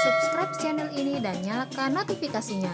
subscribe channel ini dan nyalakan notifikasinya.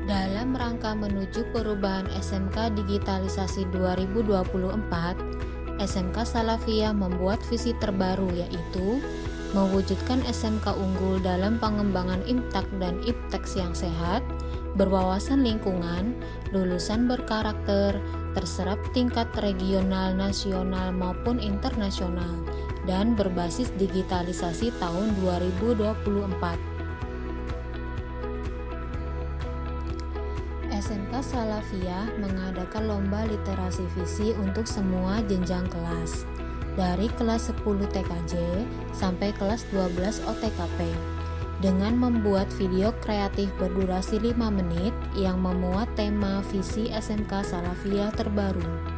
Dalam rangka menuju perubahan SMK Digitalisasi 2024, SMK Salafiyah membuat visi terbaru, yaitu mewujudkan SMK unggul dalam pengembangan IMTAK dan IPTEX yang sehat, berwawasan lingkungan, lulusan berkarakter, terserap tingkat regional, nasional maupun internasional, dan berbasis digitalisasi tahun 2024. SMK Salafiyah mengadakan lomba literasi visi untuk semua jenjang kelas, dari kelas 10 TKJ sampai kelas 12 OTKP, dengan membuat video kreatif berdurasi 5 menit yang memuat tema visi SMK Salafiyah terbaru.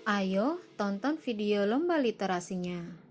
Ayo tonton video lomba literasinya.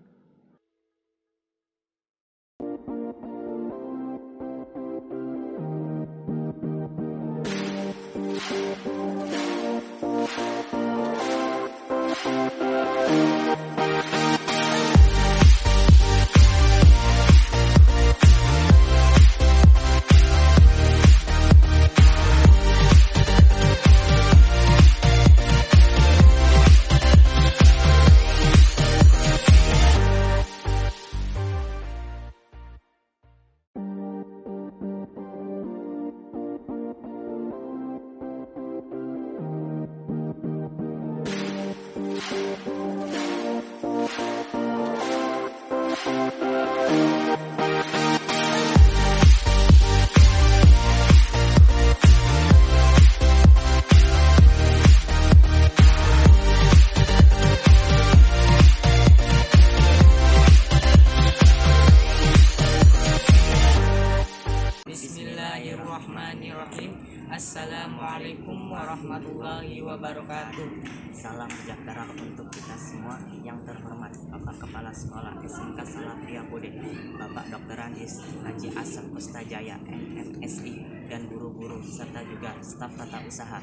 Bismillahirrahmanirrahim. Assalamualaikum warahmatullahi warahmatullahi wabarakatuh. Salam sejahtera untuk kita semua. Yang terhormat Bapak Kepala Sekolah SMK Salafiyah Bode, Bapak Dr. Andis Haji Asep Ustajaya MMSI, dan guru-guru serta juga staf tata usaha.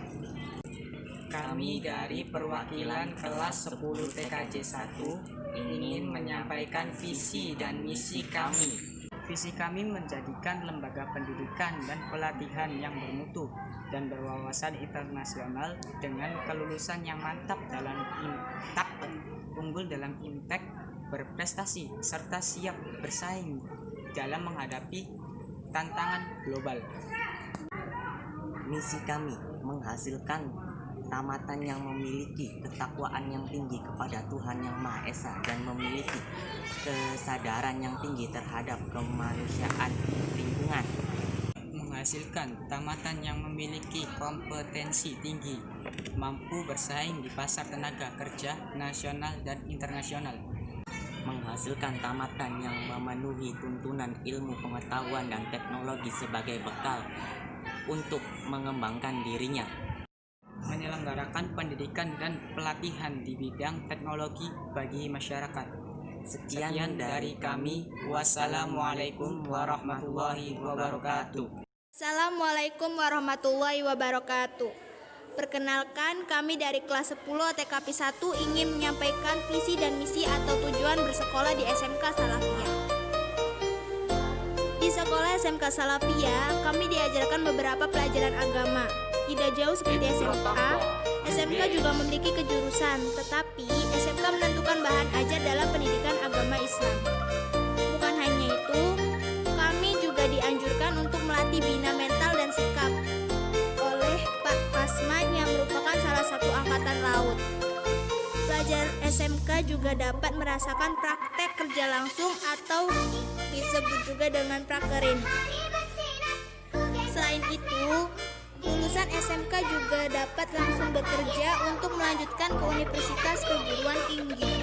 Kami dari perwakilan kelas 10 TKJ 1 ingin menyampaikan visi dan misi kami. Visi kami menjadikan lembaga pendidikan dan pelatihan yang bermutu dan berwawasan internasional dengan kelulusan yang mantap dalam impact, unggul dalam impact, berprestasi, serta siap bersaing dalam menghadapi tantangan global. Misi kami menghasilkan tamatan yang memiliki ketakwaan yang tinggi kepada Tuhan Yang Maha Esa dan memiliki kesadaran yang tinggi terhadap kemanusiaan lingkungan. Menghasilkan tamatan yang memiliki kompetensi tinggi, mampu bersaing di pasar tenaga kerja nasional dan internasional. Menghasilkan tamatan yang memenuhi tuntunan ilmu pengetahuan dan teknologi sebagai bekal untuk mengembangkan dirinya. Menyelenggarakan pendidikan dan pelatihan di bidang teknologi bagi masyarakat. Sekian dari kami. Wassalamualaikum warahmatullahi wabarakatuh. Assalamualaikum warahmatullahi wabarakatuh. Perkenalkan, kami dari kelas 10 TKP 1 ingin menyampaikan visi dan misi atau tujuan bersekolah di SMK Salafiyah. Di sekolah SMK Salafiyah, kami diajarkan beberapa pelajaran agama. Tidak jauh seperti SMK, SMK juga memiliki kejurusan, tetapi SMK menentukan bahan ajar dalam pendidikan agama Islam. Bukan hanya itu, kami juga dianjurkan untuk melatih bina mental dan sikap oleh Pak Kasman yang merupakan salah satu angkatan laut. Pelajar SMK juga dapat merasakan praktek kerja langsung atau disebut juga dengan prakerin. Selain itu, lulusan SMK juga dapat langsung bekerja untuk melanjutkan ke universitas perguruan tinggi.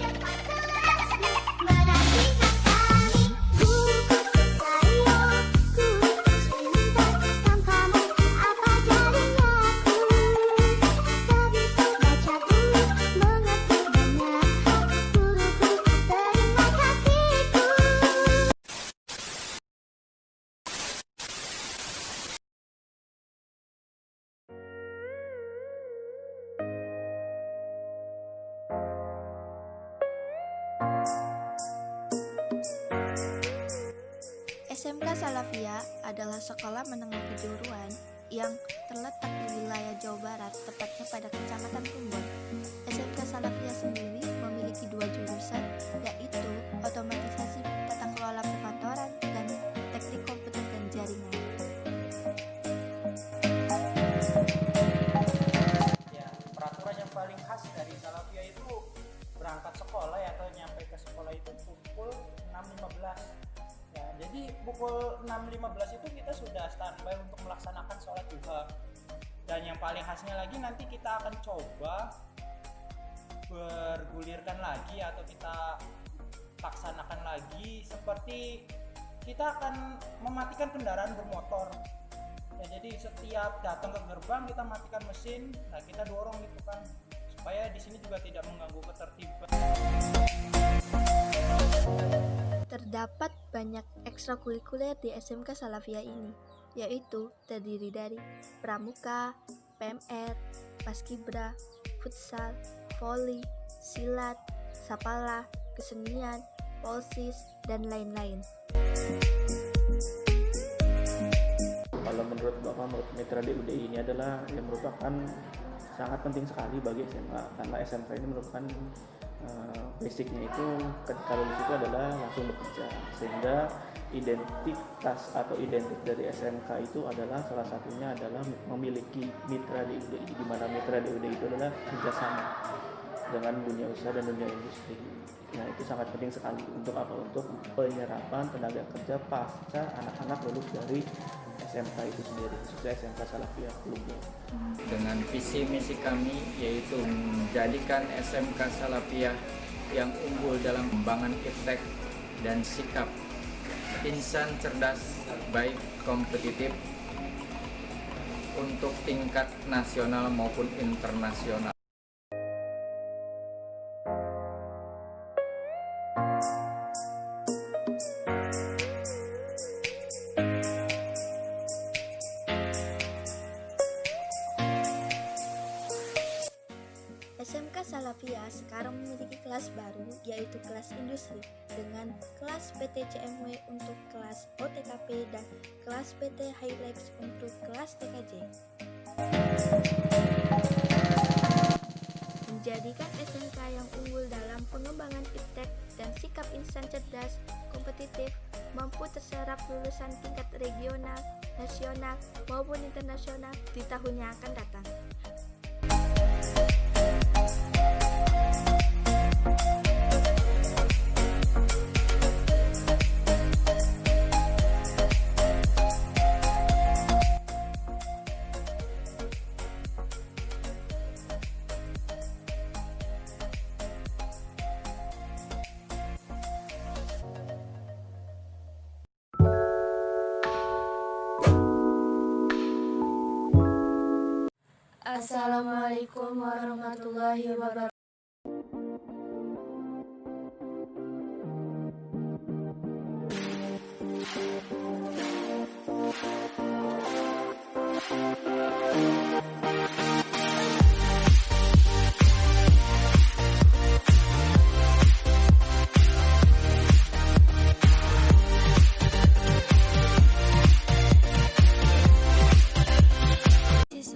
SMK Salafiyah adalah sekolah menengah kejuruan yang terletak di wilayah Jawa Barat, tepatnya pada Kecamatan Plumbon. SMK Salafiyah sendiri memiliki 2 jurusan, yaitu otomatisasi tata kelola perkantoran dan teknik komputer dan jaringan. Ya, peraturan yang paling khas dari Salafiyah itu berangkat sekolah ya, atau nyampe ke sekolah itu pukul 6.15. Ya, jadi pukul 6.15 itu kita sudah standby untuk melaksanakan sholat duha. Dan yang paling khasnya lagi, nanti kita akan coba bergulirkan lagi atau kita laksanakan lagi seperti kita akan mematikan kendaraan bermotor. Ya, jadi setiap datang ke gerbang kita matikan mesin, nah kita dorong gitu kan, supaya di sini juga tidak mengganggu ketertiban. Terdapat banyak ekstrakurikuler di SMK Salafiyah ini, yaitu terdiri dari pramuka, PMR, paskibra, futsal, voli, silat, sapala, kesenian, polsis, dan lain-lain. Kalau menurut Bapak, menurut Mitra DUD ini adalah yang merupakan sangat penting sekali bagi SMA, karena SMK ini merupakan basicnya itu ketika lulus itu adalah langsung bekerja, sehingga identitas atau identik dari SMK itu adalah salah satunya adalah memiliki mitra DUD, di mana mitra DUD itu adalah kerjasama dengan dunia usaha dan dunia industri. Nah, itu sangat penting sekali untuk apa? Untuk penyerapan tenaga kerja pasca anak-anak lulus dari SMK itu sendiri, khususnya SMK Salafiyah Plumbon. Dengan visi misi kami yaitu menjadikan SMK Salafiyah yang unggul dalam pengembangan iptek dan sikap, insan cerdas, baik, kompetitif, untuk tingkat nasional maupun internasional. SMK Salafia sekarang memiliki kelas baru, yaitu kelas industri dengan kelas PT CMW untuk kelas OTKP dan kelas PT Highlex untuk kelas TKJ. Menjadikan SMK yang unggul dalam pengembangan iptek dan sikap insan cerdas, kompetitif, mampu terserap lulusan tingkat regional, nasional, maupun internasional di tahun yang akan datang. Assalamualaikum warahmatullahi wabarakatuh.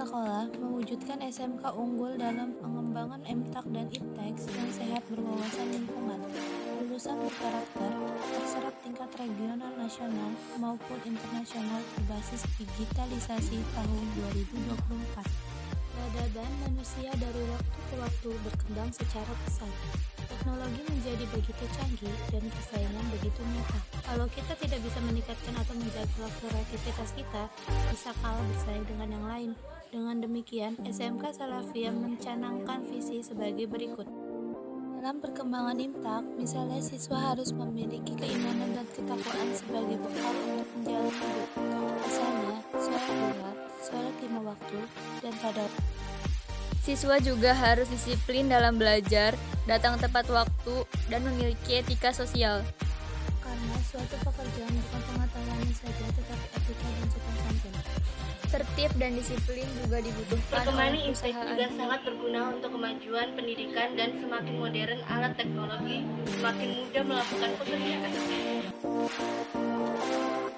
Sekolah mewujudkan SMK unggul dalam pengembangan MTAK dan IPTEK yang sehat berwawasan lingkungan, lulusan berkarakter, terserap tingkat regional nasional maupun internasional berbasis digitalisasi tahun 2024. Peradaban manusia dari waktu ke waktu berkembang secara pesat. Teknologi menjadi begitu canggih dan persaingan begitu nyata. Kalau kita tidak bisa meningkatkan atau menjaga kreativitas kita, bisa kalah bersaing dengan yang lain. Dengan demikian, SMK Salafia mencanangkan visi sebagai berikut. Dalam perkembangan IMTAK, misalnya siswa harus memiliki keimanan dan ketakwaan sebagai bekal untuk menjalani hidup. Misalnya, sholat duha, sholat 5 waktu, dan tadarus. Siswa juga harus disiplin dalam belajar, datang tepat waktu, dan memiliki etika sosial. Karena suatu pekerjaan bukan pengetahuannya saja, tetapi etika dan sopan santun. Tertib dan disiplin juga dibutuhkan Perkembangan oleh IPTEK perusahaan. juga sangat berguna untuk kemajuan pendidikan dan semakin modern alat teknologi, semakin mudah melakukan pekerjaan.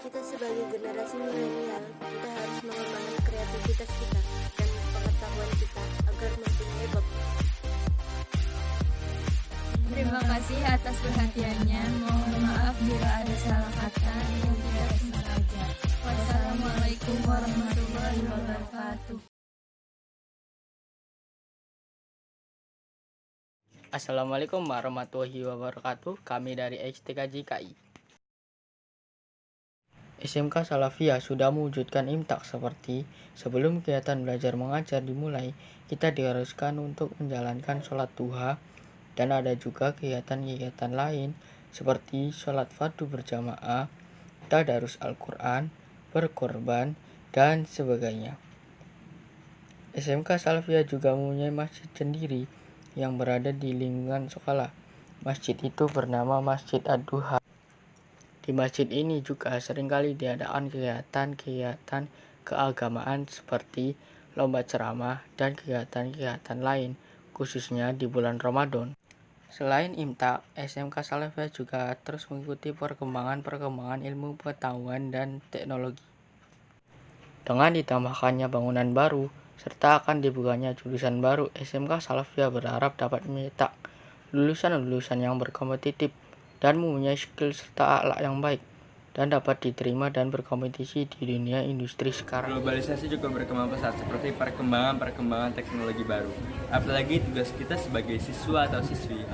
Kita sebagai generasi milenial, kita harus mengembangkan kreativitas kita dan pengetahuan kita agar mempunyai Terima kasih atas perhatiannya. Mohon maaf bila ada salah kata yang tidak sengaja. Wassalamualaikum warahmatullahi wabarakatuh. Assalamualaikum warahmatullahi wabarakatuh. Kami dari STKJ KI. SMK Salafia sudah mewujudkan IMTAK seperti sebelum kegiatan belajar mengajar dimulai, kita diharuskan untuk menjalankan sholat duha, dan ada juga kegiatan-kegiatan lain seperti sholat fardu berjamaah, tadarus Al-Quran, berkorban, dan sebagainya. SMK Salafia juga mempunyai masjid sendiri yang berada di lingkungan sekolah. Masjid itu bernama Masjid Ad-Duha. Di masjid ini juga seringkali diadakan kegiatan-kegiatan keagamaan seperti lomba ceramah dan kegiatan-kegiatan lain, khususnya di bulan Ramadan. Selain IMTAK, SMK Salafia juga terus mengikuti perkembangan ilmu pengetahuan dan teknologi. Dengan ditambahkannya bangunan baru, serta akan dibukanya jurusan baru, SMK Salafia berharap dapat mencetak lulusan-lulusan yang berkompetitif dan mempunyai skill serta akhlak yang baik, dan dapat diterima dan berkompetisi di dunia industri sekarang. Globalisasi juga berkembang pesat seperti perkembangan teknologi baru. Apalagi tugas kita sebagai siswa atau siswi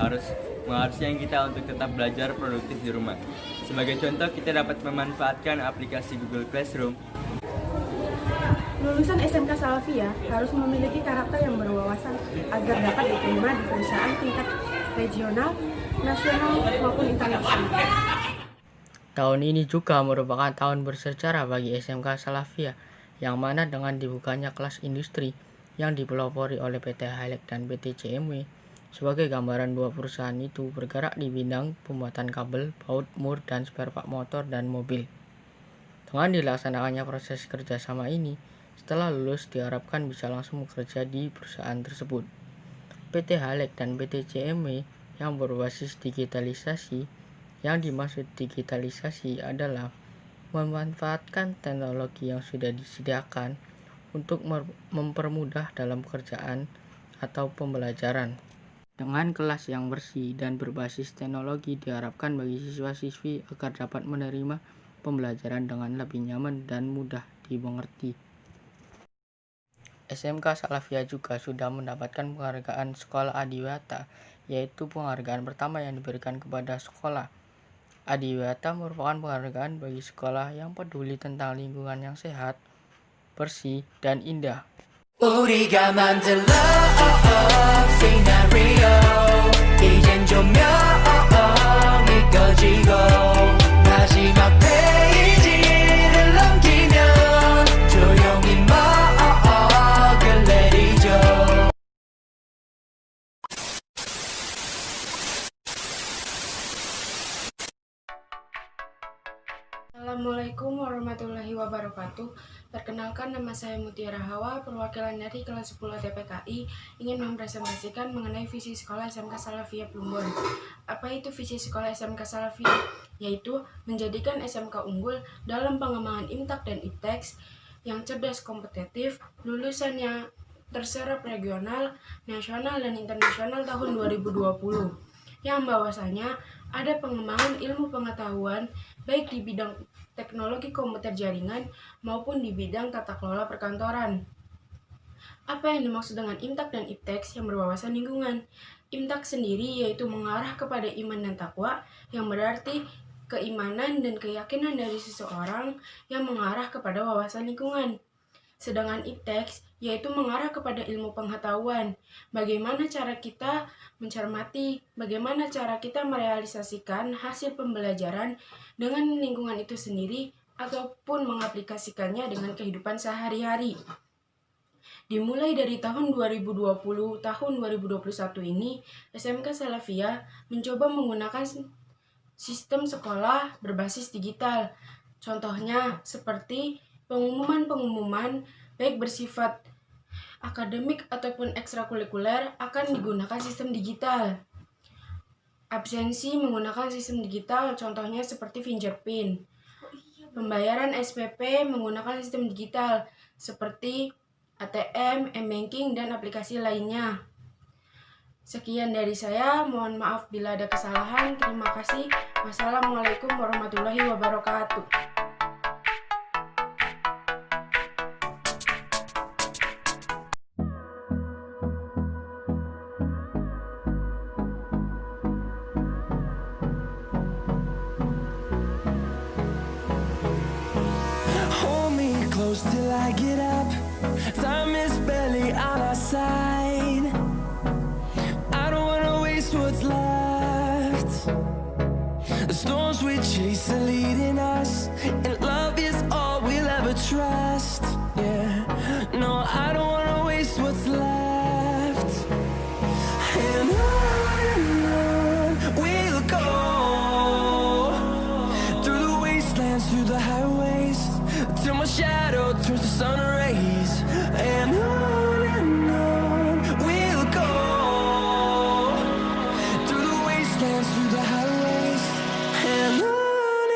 mengharuskan kita untuk tetap belajar produktif di rumah. Sebagai contoh, kita dapat memanfaatkan aplikasi Google Classroom. Lulusan SMK Salafia harus memiliki karakter yang berwawasan agar dapat diterima di perusahaan tingkat regional, nasional, maupun internasional. Tahun ini juga merupakan tahun bersejarah bagi SMK Salafia, yang mana dengan dibukanya kelas industri yang dipelopori oleh PT Highlight dan PT CMW sebagai gambaran dua perusahaan itu bergerak di bidang pembuatan kabel, baut, mur, dan spare part motor dan mobil. Dengan dilaksanakannya proses kerjasama ini, setelah lulus diharapkan bisa langsung bekerja di perusahaan tersebut. PT Highlight dan PT CMW yang berbasis digitalisasi, yang dimaksud digitalisasi adalah memanfaatkan teknologi yang sudah disediakan untuk mempermudah dalam pekerjaan atau pembelajaran. Dengan kelas yang bersih dan berbasis teknologi diharapkan bagi siswa-siswi agar dapat menerima pembelajaran dengan lebih nyaman dan mudah dimengerti. SMK Salafiyah juga sudah mendapatkan penghargaan Sekolah Adiwiyata, yaitu penghargaan pertama yang diberikan kepada sekolah. Adiwiyata merupakan penghargaan bagi sekolah yang peduli tentang lingkungan yang sehat, bersih, dan indah. 우리가 만들 love 시나리오 이젠 조명이 꺼지고 마지막 페이지를 넘기면 조용히 먹을 내리죠. Assalamualaikum warahmatullahi wabarakatuh. Perkenalkan, nama saya Mutiara Hawa, perwakilan dari kelas 10 TPKI, ingin mempresentasikan mengenai visi sekolah SMK Salafiyah Plumbon. Apa itu visi sekolah SMK Salafiyah? Yaitu menjadikan SMK unggul dalam pengembangan IMTAK dan IPTEX yang cerdas kompetitif, lulusannya terserap regional, nasional, dan internasional tahun 2020. Yang bahwasanya ada pengembangan ilmu pengetahuan baik di bidang teknologi komputer jaringan maupun di bidang tata kelola perkantoran. Apa yang dimaksud dengan IMTAK dan IPTEX yang berwawasan lingkungan? IMTAK sendiri yaitu mengarah kepada iman dan takwa, yang berarti keimanan dan keyakinan dari seseorang yang mengarah kepada wawasan lingkungan. Sedangkan IPTEX yaitu mengarah kepada ilmu pengetahuan, bagaimana cara kita mencermati, bagaimana cara kita merealisasikan hasil pembelajaran dengan lingkungan itu sendiri ataupun mengaplikasikannya dengan kehidupan sehari-hari. Dimulai dari tahun 2020, tahun 2021 ini, SMK Salafiyah mencoba menggunakan sistem sekolah berbasis digital. Contohnya seperti pengumuman-pengumuman baik bersifat akademik ataupun ekstrakurikuler akan digunakan sistem digital. Absensi menggunakan sistem digital, contohnya seperti fingerprint. Pembayaran SPP menggunakan sistem digital seperti ATM, M-Banking, dan aplikasi lainnya. Sekian dari saya, mohon maaf bila ada kesalahan. Terima kasih. Wassalamualaikum warahmatullahi wabarakatuh. Close till I get up. Time is barely on our side. I don't wanna waste what's left. The storms we chase are leading us, and love is all we'll ever trust. Yeah, no, I don't wanna waste what's left. And on we'll go, through the wastelands, through the highways, till my shadow turns to sun rays. And on we'll go, through the wastelands, through the highways. And on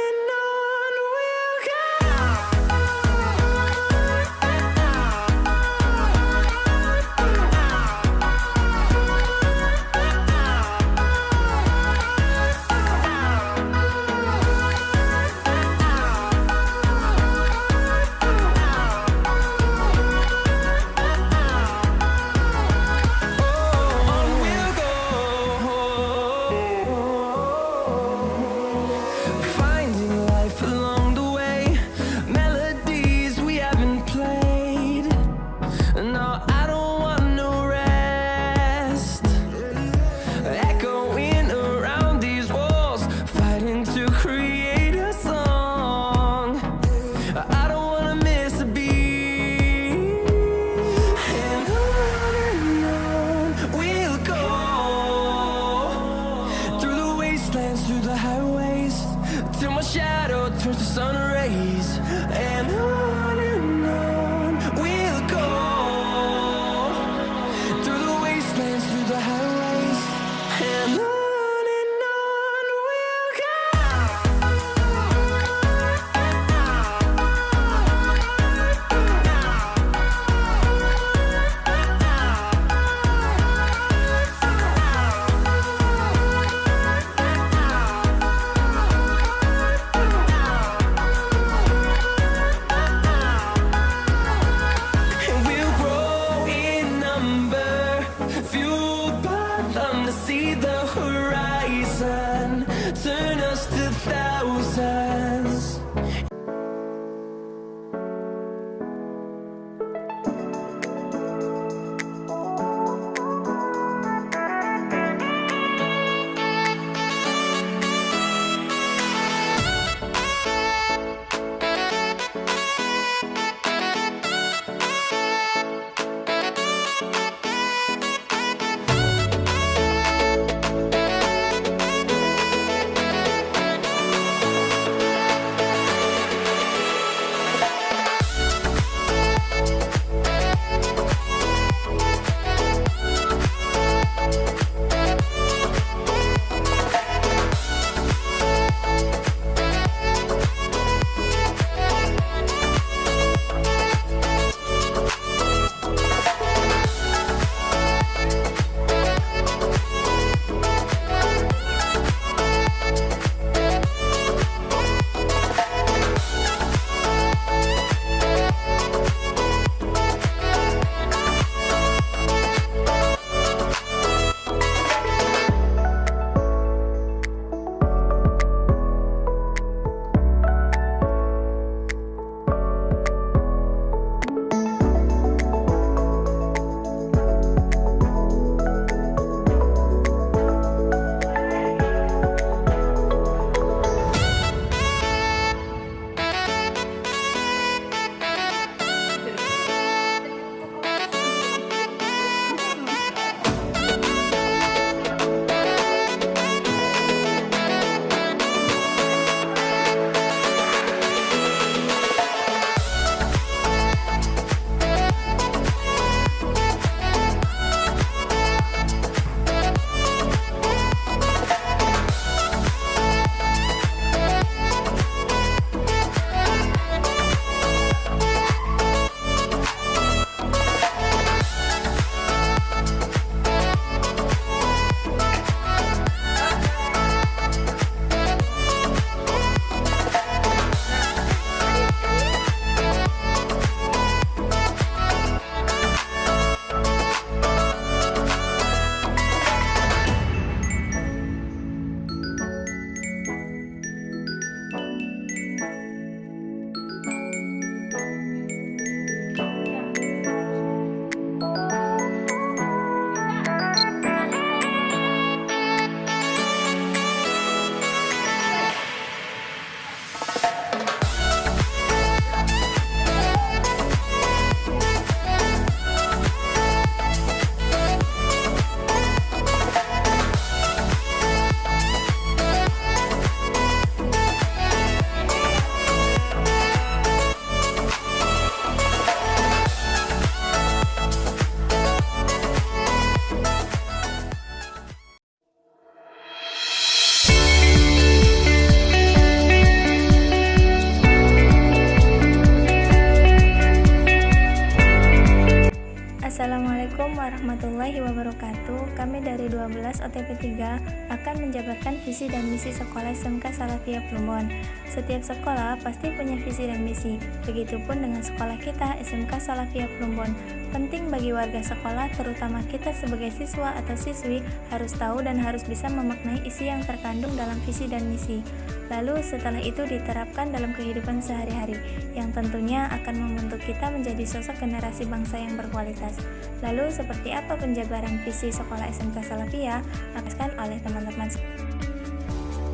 warahmatullahi wabarakatuh. Kami dari 12 OTP 3 akan menjabarkan visi dan misi sekolah SMK Salafiyah Plumbon. Setiap sekolah pasti punya visi dan misi. Begitupun dengan sekolah kita, SMK Salafiyah Plumbon. Penting bagi warga sekolah, terutama kita sebagai siswa atau siswi, harus tahu dan harus bisa memaknai isi yang terkandung dalam visi dan misi. Lalu setelah itu diterapkan dalam kehidupan sehari-hari, yang tentunya akan membentuk kita menjadi sosok generasi bangsa yang berkualitas. Lalu seperti apa penjabaran visi sekolah SMK Salafiyah akan oleh teman-teman.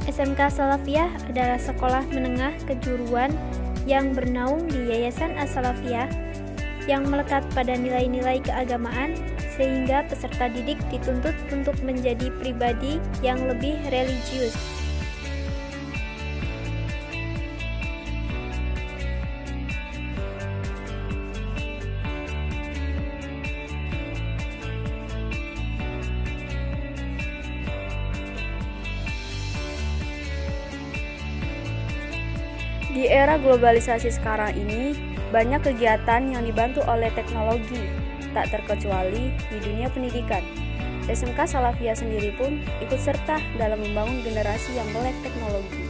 SMK Salafiyah adalah sekolah menengah kejuruan yang bernaung di Yayasan As-Salafiyah yang melekat pada nilai-nilai keagamaan sehingga peserta didik dituntut untuk menjadi pribadi yang lebih religius. Di era globalisasi sekarang ini, banyak kegiatan yang dibantu oleh teknologi, tak terkecuali di dunia pendidikan. SMK Salafiyah sendiri pun ikut serta dalam membangun generasi yang melek teknologi.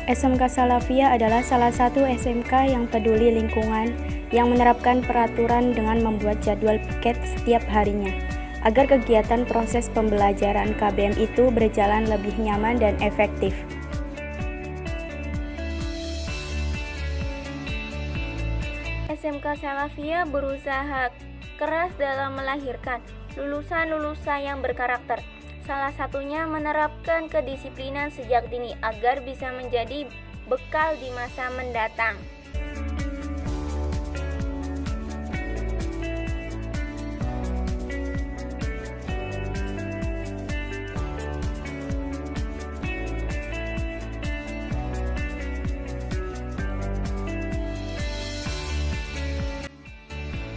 SMK Salafiyah adalah salah satu SMK yang peduli lingkungan, yang menerapkan peraturan dengan membuat jadwal piket setiap harinya, agar kegiatan proses pembelajaran KBM itu berjalan lebih nyaman dan efektif. SMK Salafiyah berusaha keras dalam melahirkan lulusan-lulusan yang berkarakter. Salah satunya menerapkan kedisiplinan sejak dini agar bisa menjadi bekal di masa mendatang.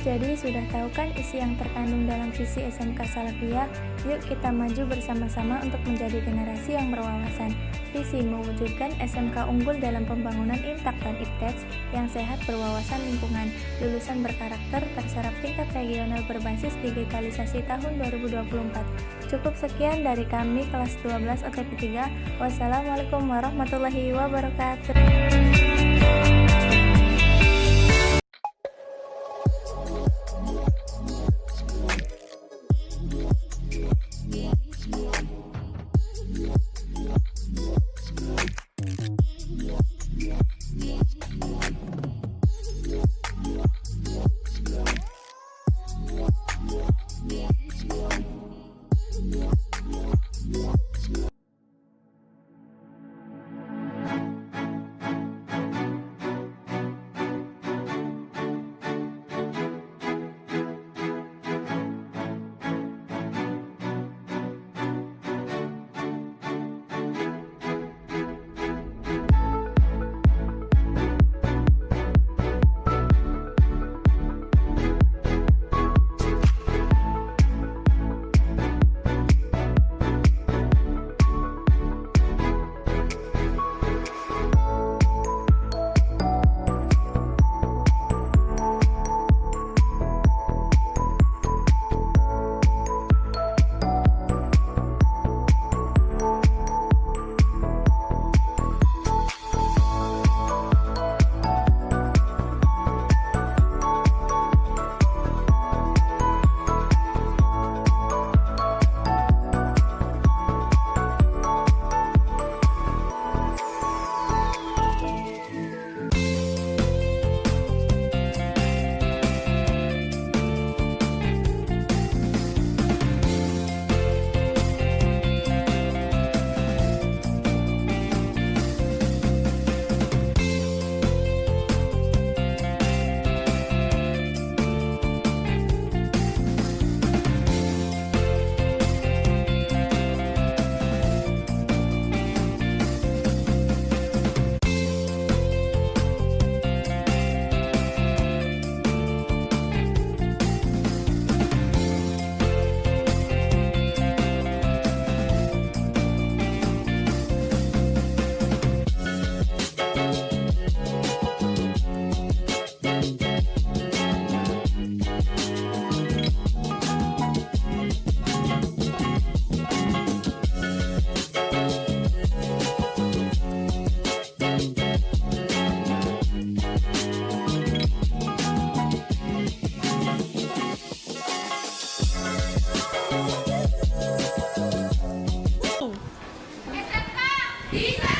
Jadi sudah tahu kan isi yang terkandung dalam visi SMK Salafiyah? Yuk kita maju bersama-sama untuk menjadi generasi yang berwawasan. Visi mewujudkan SMK unggul dalam pembangunan IMTAK dan IPTEDS yang sehat berwawasan lingkungan, lulusan berkarakter, terserap tingkat regional berbasis digitalisasi tahun 2024. Cukup sekian dari kami kelas 12 OTP 3. Wassalamualaikum warahmatullahi wabarakatuh. Bisa.